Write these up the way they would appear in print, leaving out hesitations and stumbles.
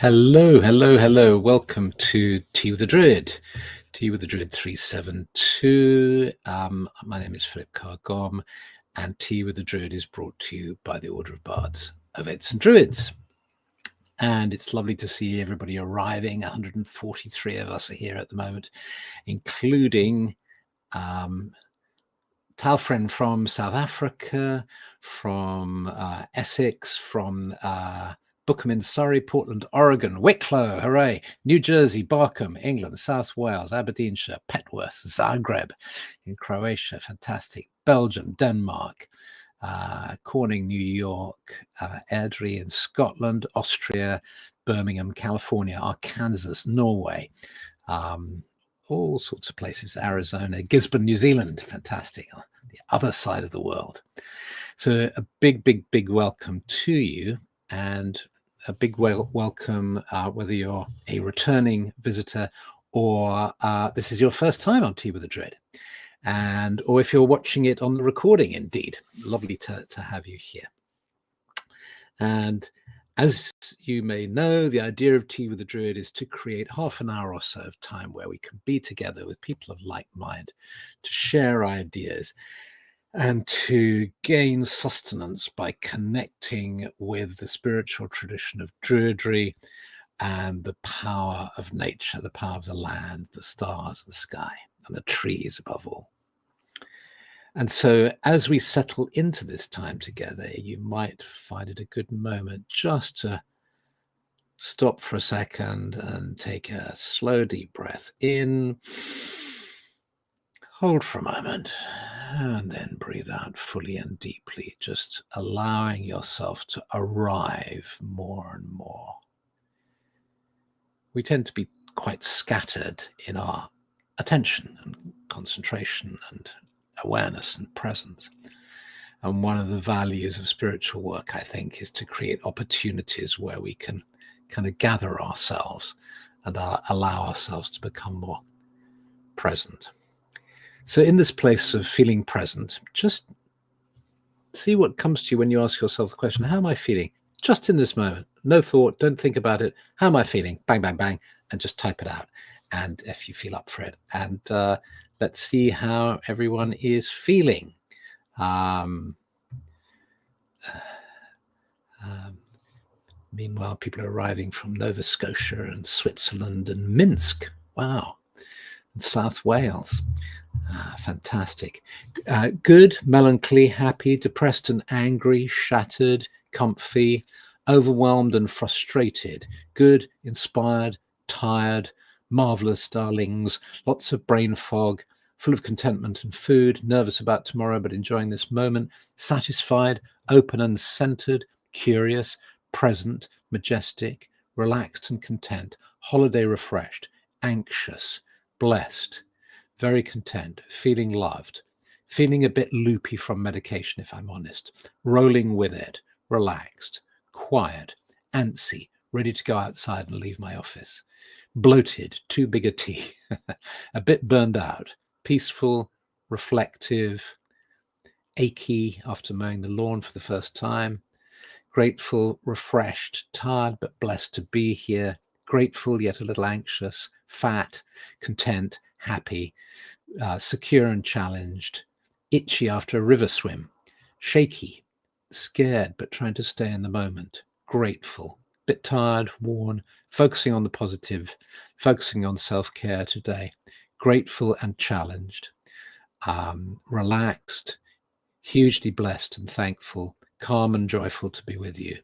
Hello, hello, hello. Welcome to Tea with the Druid. Tea with the Druid 372. My name is Philip Cargom, and Tea with the Druid is brought to you by the Order of Bards, Ovates and Druids. And it's lovely to see everybody arriving. 143 of us are here at the moment, including Talfren from South Africa, from Essex, from Bookham in Surrey, Portland, Oregon, Wicklow, hooray, New Jersey, Barkham, England, South Wales, Aberdeenshire, Petworth, Zagreb in Croatia, fantastic, Belgium, Denmark, Corning, New York, Airdrie in Scotland, Austria, Birmingham, California, Arkansas, Norway, all sorts of places, Arizona, Gisborne, New Zealand, fantastic, on the other side of the world. So a big, big, big welcome to you, and a big welcome whether you're a returning visitor or this is your first time on Tea with the Druid, or if you're watching it on the recording, indeed. Lovely to have you here. And as you may know, the idea of Tea with the Druid is to create half an hour or so of time where we can be together with people of like mind, to share ideas, and to gain sustenance by connecting with the spiritual tradition of Druidry and the power of nature, the power of the land, the stars, the sky, and the trees above all. And so as we settle into this time together, you might find it a good moment just to stop for a second and take a slow, deep breath in, hold for a moment, and then breathe out fully and deeply, just allowing yourself to arrive more and more. We tend to be quite scattered in our attention and concentration and awareness and presence. And one of the values of spiritual work, I think, is to create opportunities where we can kind of gather ourselves and allow ourselves to become more present. So in this place of feeling present, just see what comes to you when you ask yourself the question, how am I feeling? Just in this moment, no thought, don't think about it. How am I feeling? Bang, bang, bang, and just type it out. And if you feel up for it, and let's see how everyone is feeling. Meanwhile, people are arriving from Nova Scotia and Switzerland and Minsk. Wow. And South Wales. Fantastic. Good, melancholy, happy, depressed and angry, shattered, comfy, overwhelmed and frustrated. Good, inspired, tired, marvelous, darlings, lots of brain fog, full of contentment and food, nervous about tomorrow but enjoying this moment, satisfied, open and centered, curious, present, majestic, relaxed and content, holiday refreshed, anxious, blessed, very content, feeling loved, feeling a bit loopy from medication, if I'm honest, rolling with it, relaxed, quiet, antsy, ready to go outside and leave my office, bloated, too big a tea, a bit burned out, peaceful, reflective, achy after mowing the lawn for the first time, grateful, refreshed, tired but blessed to be here, grateful yet a little anxious, fat, content, happy, secure and challenged, itchy after a river swim, shaky, scared but trying to stay in the moment, grateful, bit tired, worn, focusing on the positive, focusing on self-care today, grateful and challenged, relaxed, hugely blessed and thankful, calm and joyful to be with you,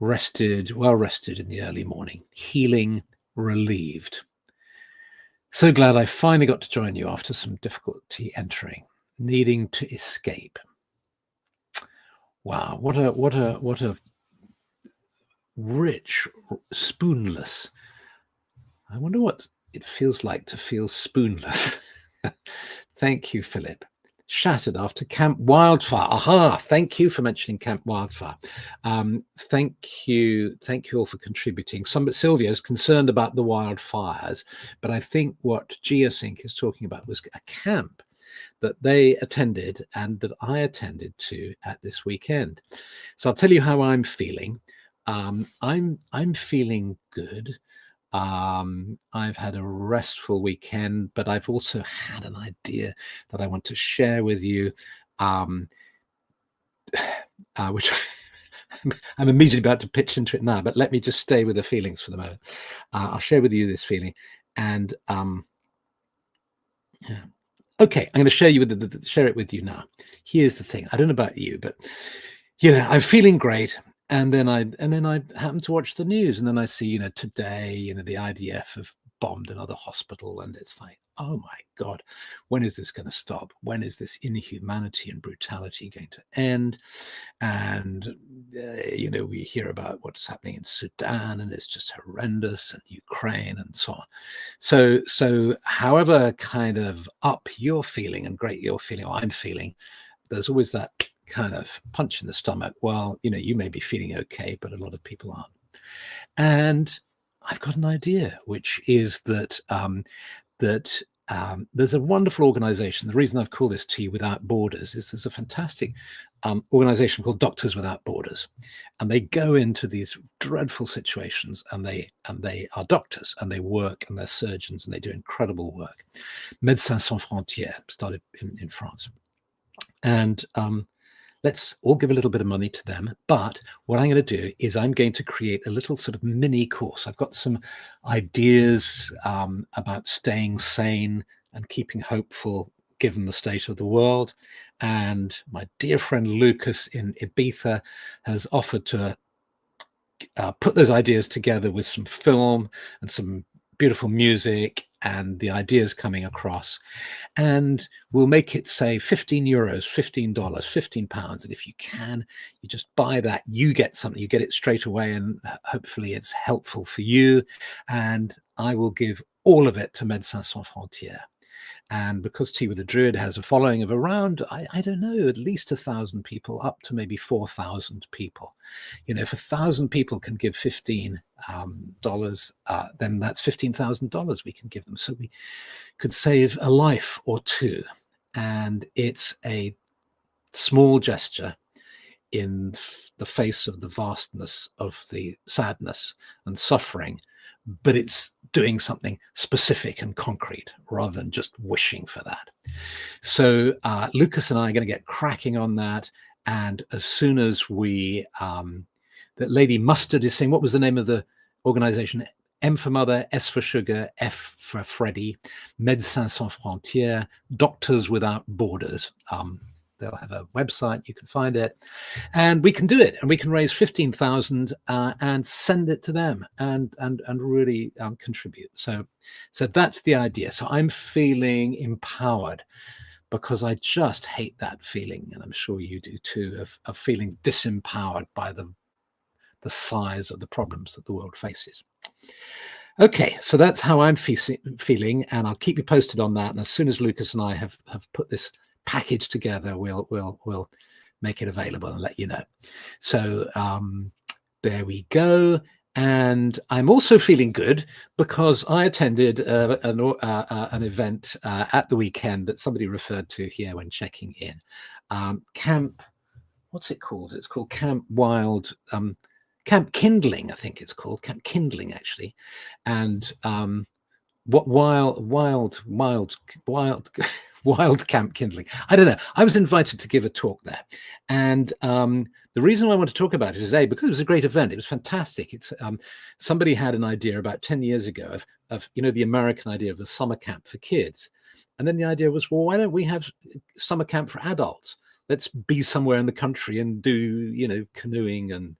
rested, well rested in the early morning, healing, relieved. So glad I finally got to join you after some difficulty entering, needing to escape. Wow, what a rich, spoonless. I wonder what it feels like to feel spoonless. Thank you, Philip. Shattered after Camp Wildfire. Aha! Thank you for mentioning Camp Wildfire. Thank you all for contributing. Sylvia is concerned about the wildfires, but I think what Geosync is talking about was a camp that they attended and that I attended to at this weekend. So I'll tell you how I'm feeling. I'm feeling good. I've had a restful weekend, but I've also had an idea that I want to share with you, which I'm immediately about to pitch into it now, but let me just stay with the feelings for the moment. I'll share with you this feeling, and yeah. Okay, I'm going to share it with you now. Here's the thing. I don't know about you, but I'm feeling great. And then I happen to watch the news, and then I see, today, the IDF have bombed another hospital, and it's like, oh my God, when is this going to stop? When is this inhumanity and brutality going to end? And we hear about what's happening in Sudan, and it's just horrendous, and Ukraine, and so on. So however kind of up you're feeling and great you're feeling, or I'm feeling, there's always that kind of punch in the stomach. Well, you may be feeling okay, but a lot of people aren't. And I've got an idea, which is that there's a wonderful organization. The reason I've called this Tea Without Borders is there's a fantastic organization called Doctors Without Borders, and they go into these dreadful situations, and they are doctors, and they work, and they're surgeons, and they do incredible work. Médecins Sans Frontières started in France. And let's all give a little bit of money to them. But what I'm going to do is I'm going to create a little sort of mini course. I've got some ideas about staying sane and keeping hopeful given the state of the world. And my dear friend Lucas in Ibiza has offered to put those ideas together with some film and some beautiful music and the ideas coming across, and we'll make it, say, €15, $15, £15. And if you can, you just buy that, you get something, you get it straight away, and hopefully it's helpful for you. And I will give all of it to Médecins Sans Frontières. And because Tea with a Druid has a following of around, I don't know, at least 1,000 people, up to maybe 4,000 people. If 1,000 people can give $15, then that's $15,000 we can give them. So we could save a life or two. And it's a small gesture in the face of the vastness of the sadness and suffering, but it's doing something specific and concrete rather than just wishing for that. So Lucas and I are going to get cracking on that. And as soon as that Lady Mustard is saying, what was the name of the organization? M for Mother, S for Sugar, F for Freddy, Médecins Sans Frontières, Doctors Without Borders. They'll have a website, you can find it, and we can do it, and we can raise 15,000 and send it to them and really contribute. So that's the idea. So I'm feeling empowered, because I just hate that feeling, and I'm sure you do too, of feeling disempowered by the size of the problems that the world faces. Okay, so that's how I'm feeling, and I'll keep you posted on that. And as soon as Lucas and I have put this package together, we'll make it available and let you know. So there we go. And I'm also feeling good because I attended an event at the weekend that somebody referred to here when checking in. Camp, what's it called? It's called Camp Kindling, I think it's called Camp Kindling, actually. And what wild Camp Kindling. I don't know. I was invited to give a talk there, and the reason I want to talk about it is because it was a great event. It was fantastic. It's somebody had an idea about 10 years ago of the American idea of the summer camp for kids, and then the idea was, well, why don't we have summer camp for adults? Let's be somewhere in the country and do canoeing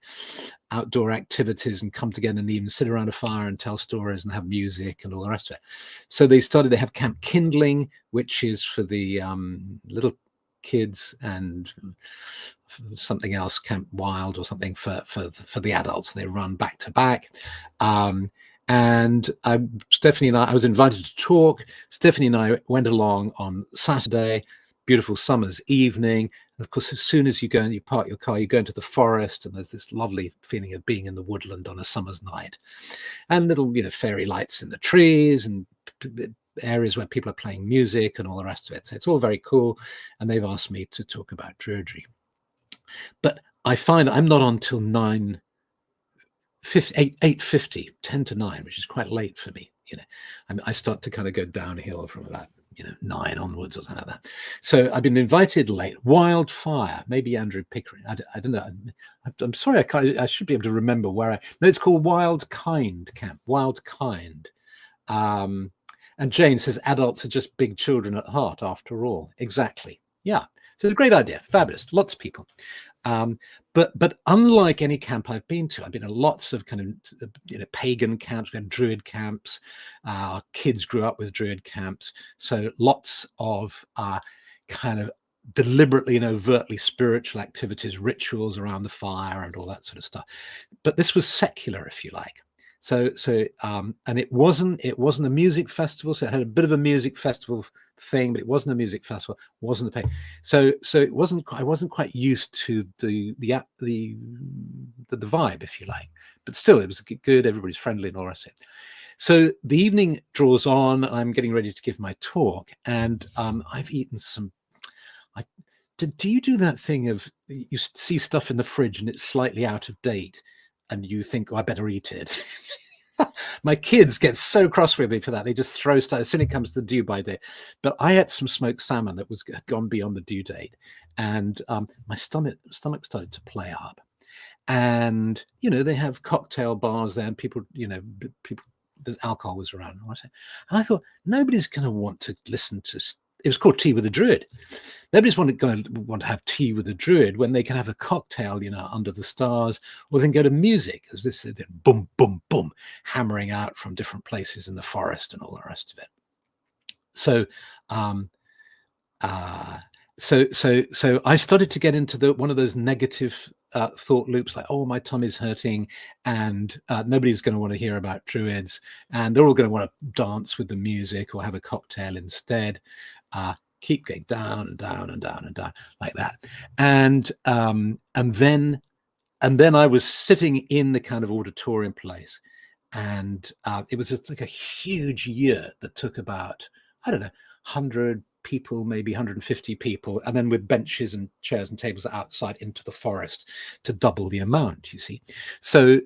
outdoor activities and come together and even sit around a fire and tell stories and have music and all the rest of it. So they have Camp Kindling, which is for the little kids, and something else, Camp Wild or something for the adults. They run back to back. And Stephanie and I was invited to talk. Stephanie and I went along on Saturday, beautiful summer's evening. And of course, as soon as you go and you park your car, you go into the forest, and there's this lovely feeling of being in the woodland on a summer's night, and little, fairy lights in the trees and areas where people are playing music and all the rest of it. So it's all very cool. And they've asked me to talk about Druidry. But I find I'm not on till 8:50, 10 to 9, which is quite late for me. I start to kind of go downhill from about 9 onwards or something like that. So I've been invited late. Wildfire, maybe Andrew Pickering. I don't know. I'm sorry, I should be able to remember where no, it's called Wild Kind Camp. Wild Kind. And Jane says adults are just big children at heart, after all. Exactly. Yeah. So it's a great idea. Fabulous. Lots of people. But unlike any camp I've been to, I've been to lots of kind of pagan camps. We had Druid camps. Our kids grew up with Druid camps. So lots of kind of deliberately and overtly spiritual activities, rituals around the fire and all that sort of stuff. But this was secular, if you like. So and it wasn't a music festival. So it had a bit of a music festival thing, but it wasn't a music festival. It wasn't a pay. So it wasn't. I wasn't quite used to the vibe, if you like. But still, it was good. Everybody's friendly and all the rest of it. So the evening draws on. I'm getting ready to give my talk, and I've eaten some. Do you do that thing of you see stuff in the fridge and it's slightly out of date, and you think, oh, I better eat it? My kids get so cross with me for that. They just throw stuff as soon as it comes to the due by date. But I had some smoked salmon that had gone beyond the due date, and my stomach started to play up. And they have cocktail bars there, and people, the alcohol was around. And I thought, nobody's going to want to listen to. It was called Tea with a Druid. Nobody's going to want to have tea with a druid when they can have a cocktail, under the stars, or then go to music, as this is boom, boom, boom, hammering out from different places in the forest and all the rest of it. So, so I started to get into one of those negative thought loops, like, oh, my tummy's hurting, and nobody's going to want to hear about druids, and they're all going to want to dance with the music or have a cocktail instead. Keep going down and down and down and down like that, and then I was sitting in the kind of auditorium place, and it was like a huge yurt that took about, I don't know, 100 people, maybe 150 people, and then with benches and chairs and tables outside into the forest to double the amount, you see. So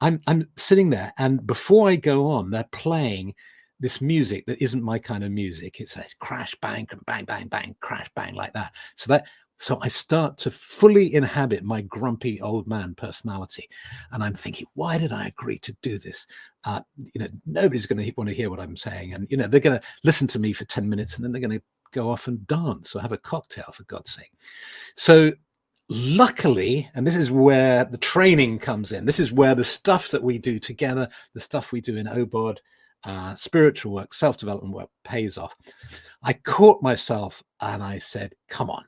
I'm sitting there, and before I go on, they're playing this music that isn't my kind of music. It's a crash, bang, bang, bang, bang, crash, bang, like that. So I start to fully inhabit my grumpy old man personality, and I'm thinking, why did I agree to do this? Nobody's going to want to hear what I'm saying, and they're going to listen to me for 10 minutes, and then they're going to go off and dance or have a cocktail, for God's sake. So luckily, and this is where the training comes in, this is where the stuff that we do together, the stuff we do in OBOD, spiritual work, self-development work, pays off. I caught myself and I said, come on,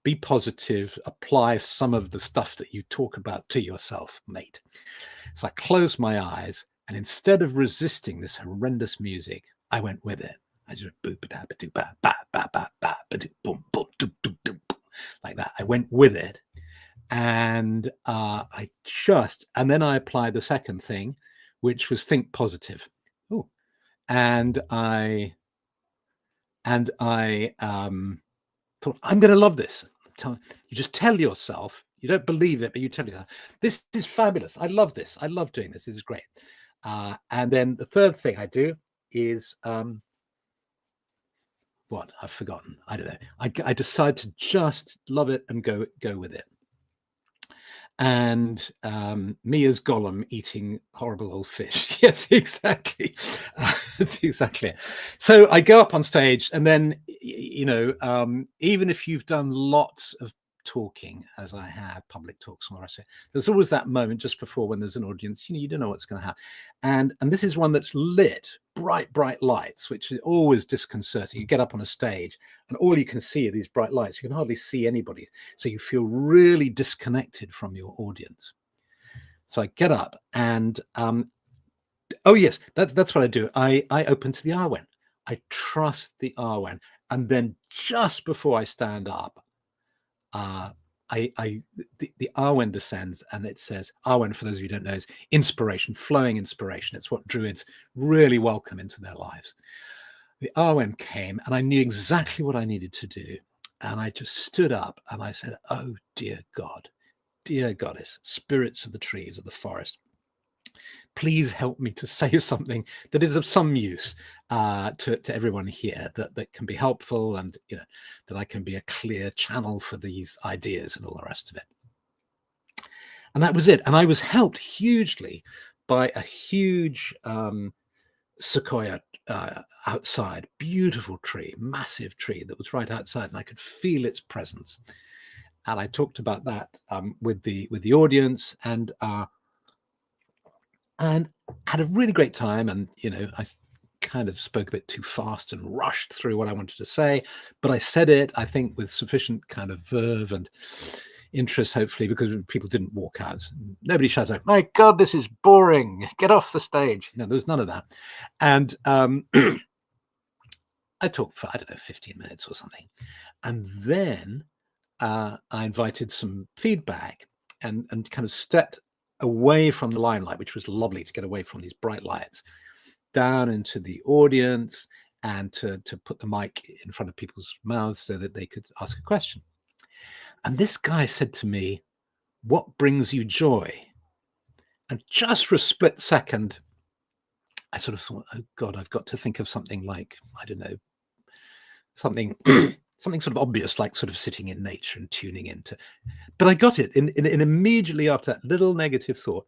be positive, apply some of the stuff that you talk about to yourself, mate. So I closed my eyes, and instead of resisting this horrendous music, I went with it. I just boop ba ba ba ba ba ba ba ba boom boom do do do like that. I went with it, and and then I applied the second thing, which was think positive. Oh, and I thought, I'm going to love this. You just tell yourself, you don't believe it, but you tell yourself, this is fabulous. I love this. I love doing this. This is great. And then the third thing I do is what? I've forgotten. I don't know. I decide to just love it and go with it. And me as Gollum eating horrible old fish. Yes, exactly. That's exactly it. So I go up on stage, and then, even if you've done lots of talking, as I have public talks and all the rest of it, there's always that moment just before when there's an audience, you don't know what's going to happen. And this is one that's lit, bright lights, which is always disconcerting. You get up on a stage and all you can see are these bright lights. You can hardly see anybody. So you feel really disconnected from your audience. So I get up and, oh yes, that's what I do. I open to the Arwen. I trust the Arwen. And then just before I stand up, the Arwen descends, and it says, Arwen, for those of you who don't know, is inspiration, flowing inspiration. It's what Druids really welcome into their lives. The Arwen came, and I knew exactly what I needed to do. And I just stood up and I said, oh, dear God, dear Goddess, spirits of the trees, of the forest, please help me to say something that is of some use to everyone here, that can be helpful, and that I can be a clear channel for these ideas and all the rest of it. And that was it. And I was helped hugely by a huge sequoia outside, beautiful tree, massive tree that was right outside, and I could feel its presence. And I talked about that with the audience, and had a really great time. And I kind of spoke a bit too fast and rushed through what I wanted to say, but I said it, I think, with sufficient kind of verve and interest, hopefully, because people didn't walk out. Nobody shouted out, my God, this is boring, get off the stage. There was none of that. And I talked for, I don't know, 15 minutes or something. And then I invited some feedback and kind of stepped away from the limelight, which was lovely to get away from these bright lights, down into the audience, and to put the mic in front of people's mouths so that they could ask a question. And this guy said to me, what brings you joy? And just for a split second, I sort of thought, oh God, I've got to think of something like, I don't know, something something sort of obvious, like sort of sitting in nature and tuning into. But I got it in immediately after that little negative thought.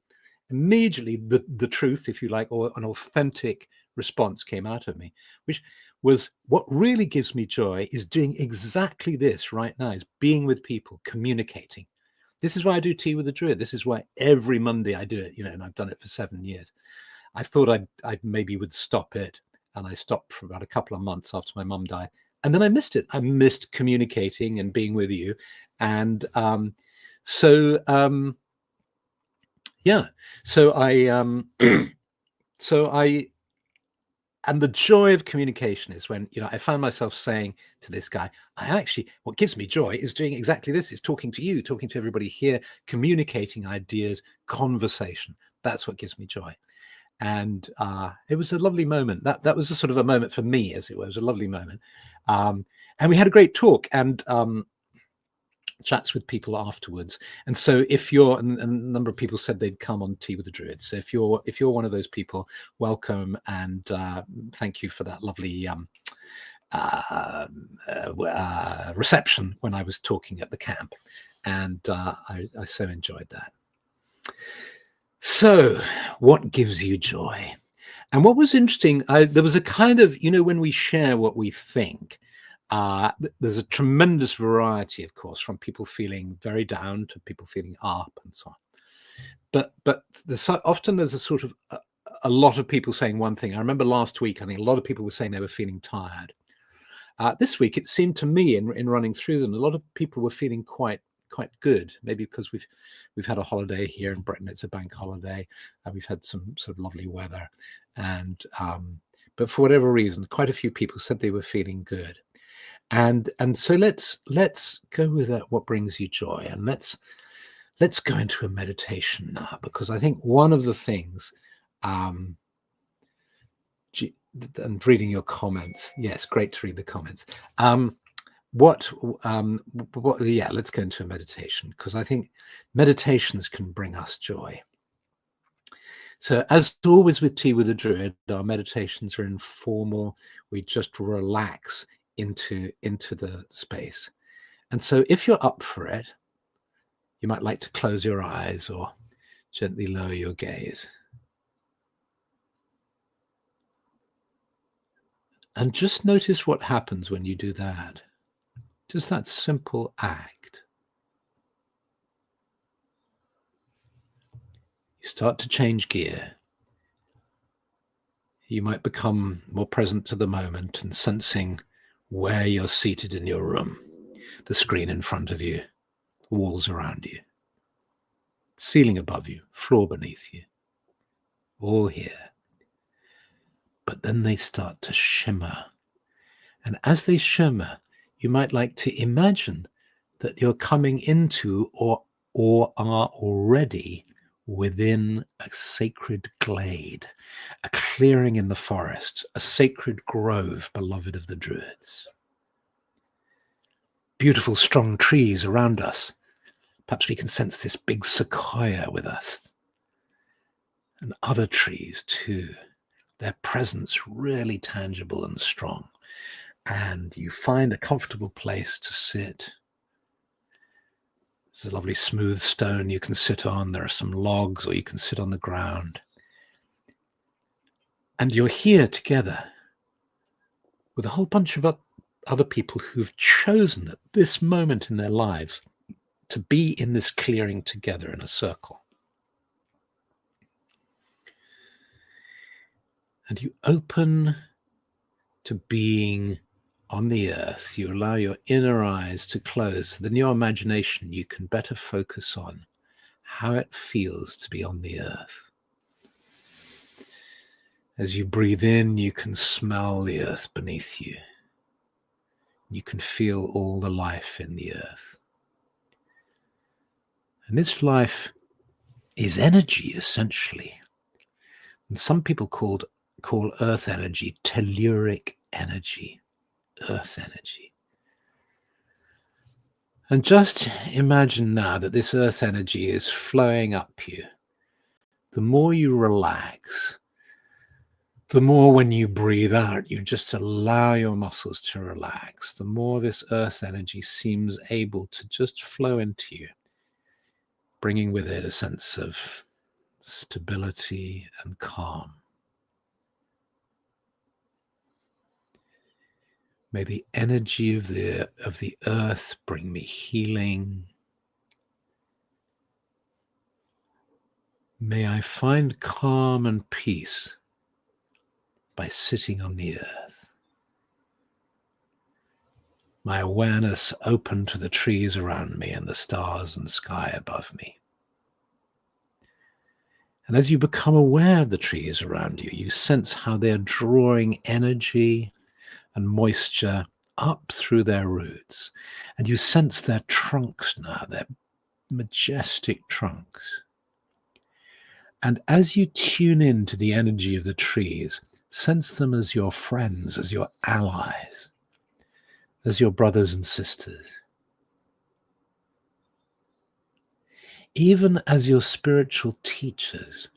Immediately the truth, if you like, or an authentic response came out of me, which was, what really gives me joy is doing exactly this right now, is being with people, communicating. This is why I do Tea with a Druid. This is why every Monday I do it, and I've done it for 7 years. I thought I maybe would stop it, and I stopped for about a couple of months after my mum died. And then I missed it. I missed communicating and being with you. And yeah, and the joy of communication is when, I found myself saying to this guy, what gives me joy is doing exactly this, is talking to you, talking to everybody here, communicating ideas, conversation. That's what gives me joy. And it was a lovely moment. That was a sort of a moment for me, as it was a lovely moment. And we had a great talk and chats with people afterwards. And so if you're, and a number of people said they'd come on Tea with the Druids. So if you're one of those people, welcome, and thank you for that lovely reception when I was talking at the camp. And I so enjoyed that. So what gives you joy? And what was interesting, there was a kind of, when we share what we think, there's a tremendous variety, of course, from people feeling very down to people feeling up and so on. But often there's a sort of a lot of people saying one thing. I remember last week, I think a lot of people were saying they were feeling tired. This week, it seemed to me in running through them, a lot of people were feeling quite good, maybe because we've had a holiday here in Britain. It's a bank holiday. We've had some sort of lovely weather, and but for whatever reason, quite a few people said they were feeling good. And so let's go with that. What brings you joy? And let's go into a meditation now, because I think one of the things, and reading your comments, yes, great to read the comments. Yeah, let's go into a meditation, because I think meditations can bring us joy. So as always with Tea with a Druid, our meditations are informal. We just relax into the space. And so if you're up for it, you might like to close your eyes or gently lower your gaze. And just notice what happens when you do that. Just that simple act. You start to change gear. You might become more present to the moment and sensing where you're seated in your room, the screen in front of you, the walls around you, ceiling above you, floor beneath you, all here. But then they start to shimmer. And as they shimmer, you might like to imagine that you're coming into or are already within a sacred glade, a clearing in the forest, a sacred grove beloved of the Druids. Beautiful, strong trees around us. Perhaps we can sense this big sequoia with us. And other trees too. Their presence really tangible and strong. And you find a comfortable place to sit. There's a lovely smooth stone you can sit on. There are some logs, or you can sit on the ground. And you're here together with a whole bunch of other people who've chosen at this moment in their lives to be in this clearing together in a circle. And you open to being on the earth. You allow your inner eyes to close, so that in your imagination you can better focus on how it feels to be on the earth. As you breathe in, you can smell the earth beneath you. You can feel all the life in the earth. And this life is energy, essentially. And some people call earth energy telluric energy, earth energy. And just imagine now that this earth energy is flowing up you. The more you relax, the more when you breathe out, you just allow your muscles to relax, the more this earth energy seems able to just flow into you, bringing with it a sense of stability and calm. May the energy of the earth bring me healing. May I find calm and peace by sitting on the earth. My awareness open to the trees around me and the stars and sky above me. And as you become aware of the trees around you, you sense how they're drawing energy and moisture up through their roots. And you sense their trunks now, their majestic trunks. And as you tune in to the energy of the trees, sense them as your friends, as your allies, as your brothers and sisters. Even as your spiritual teachers,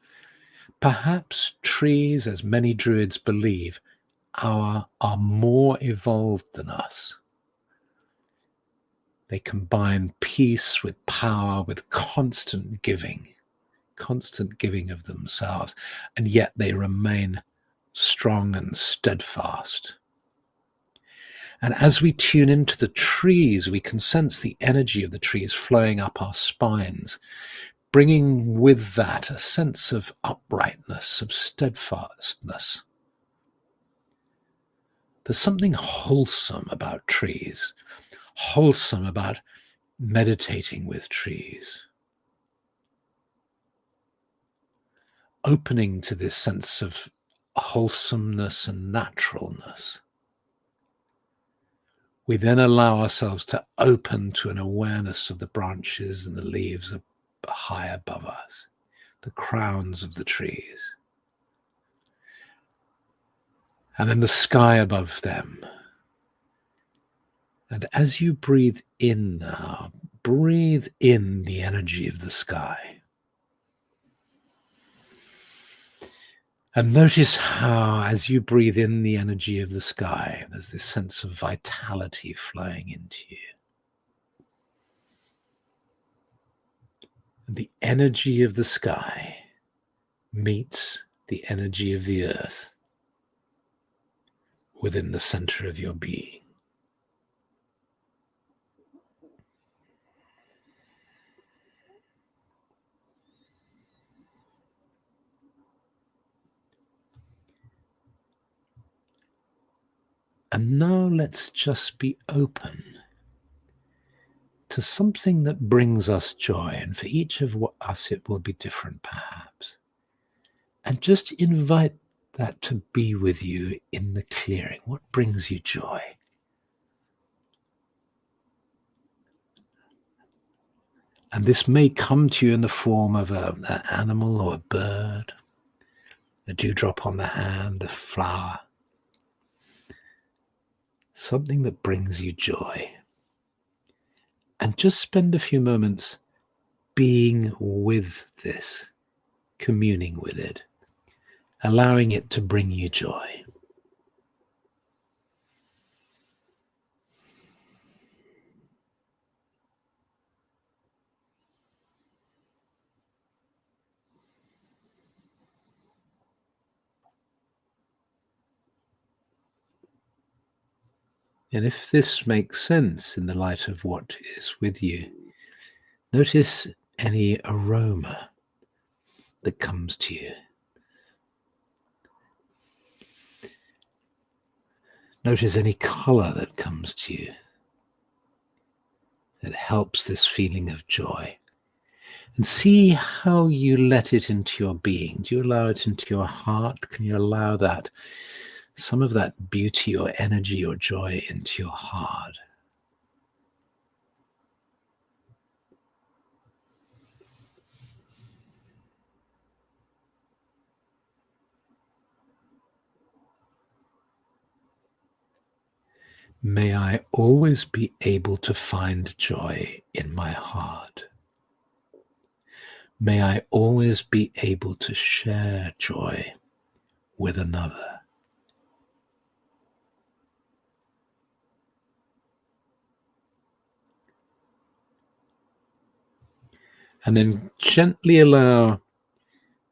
perhaps trees, as many Druids believe, are more evolved than us. They combine peace with power, with constant giving of themselves, and yet they remain strong and steadfast. And as we tune into the trees, we can sense the energy of the trees flowing up our spines, bringing with that a sense of uprightness, of steadfastness. There's something wholesome about trees, wholesome about meditating with trees, opening to this sense of wholesomeness and naturalness. We then allow ourselves to open to an awareness of the branches and the leaves high above us, the crowns of the trees, and then the sky above them. And as you breathe in now, breathe in the energy of the sky. And notice how, as you breathe in the energy of the sky, there's this sense of vitality flowing into you. And the energy of the sky meets the energy of the earth within the center of your being. And now let's just be open to something that brings us joy. And for each of us, it will be different, perhaps. And just invite that to be with you in the clearing. What brings you joy? And this may come to you in the form of an animal or a bird, a dewdrop on the hand, a flower, something that brings you joy. And just spend a few moments being with this, communing with it, allowing it to bring you joy. And if this makes sense in the light of what is with you, notice any aroma that comes to you. Notice any color that comes to you that helps this feeling of joy. And see how you let it into your being. Do you allow it into your heart? Can you allow that, some of that beauty or energy or joy into your heart? May I always be able to find joy in my heart. May I always be able to share joy with another. And then gently allow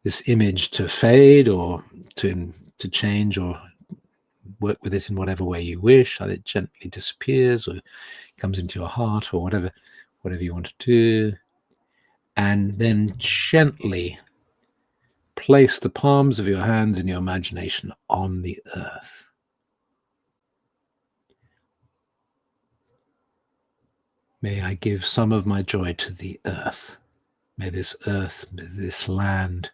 this image to fade or to change, or work with it in whatever way you wish. Either it gently disappears or comes into your heart, or whatever you want to do. And then gently place the palms of your hands in your imagination on the earth. May I give some of my joy to the earth. May this earth, may this land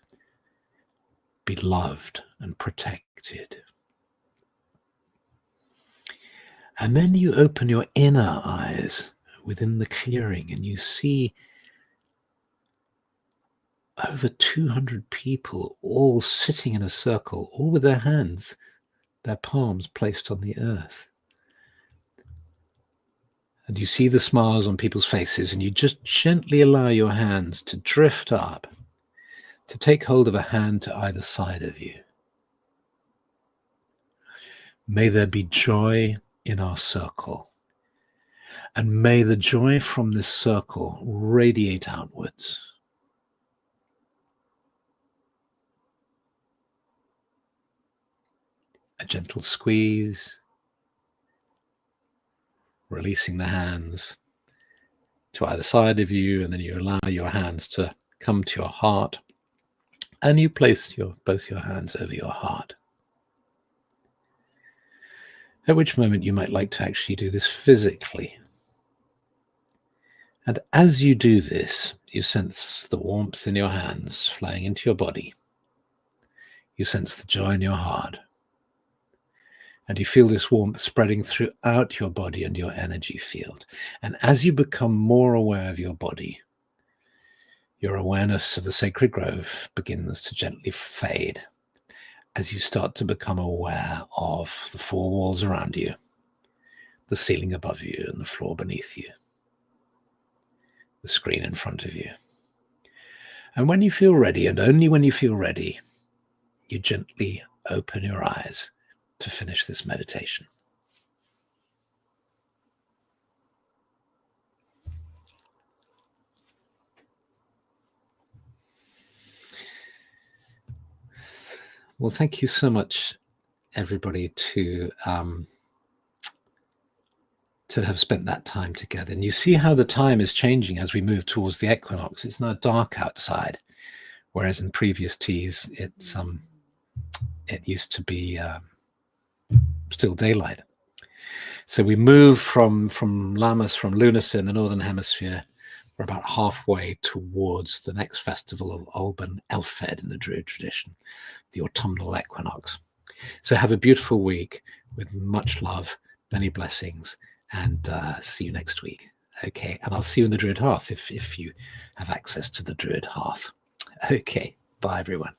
be loved and protected. And then you open your inner eyes within the clearing, and you see over 200 people all sitting in a circle, all with their hands, their palms placed on the earth. And you see the smiles on people's faces, and you just gently allow your hands to drift up, to take hold of a hand to either side of you. May there be joy in our circle, and may the joy from this circle radiate outwards. A gentle squeeze, releasing the hands to either side of you, and then you allow your hands to come to your heart, and you place both your hands over your heart. At which moment you might like to actually do this physically. And as you do this, you sense the warmth in your hands flowing into your body. You sense the joy in your heart. And you feel this warmth spreading throughout your body and your energy field. And as you become more aware of your body, your awareness of the sacred grove begins to gently fade as you start to become aware of the four walls around you, the ceiling above you and the floor beneath you, the screen in front of you. And when you feel ready, and only when you feel ready, you gently open your eyes to finish this meditation. Well, thank you so much, everybody, to have spent that time together. And you see how the time is changing as we move towards the equinox. It's now dark outside, whereas in previous teas, it used to be still daylight. So we move from Lammas, from Lunas in the Northern Hemisphere. We're about halfway towards the next festival of Olban Elfed in the Druid tradition, the autumnal equinox. So have a beautiful week with much love, many blessings, and see you next week. Okay, and I'll see you in the Druid Hearth if you have access to the Druid Hearth. Okay, bye everyone.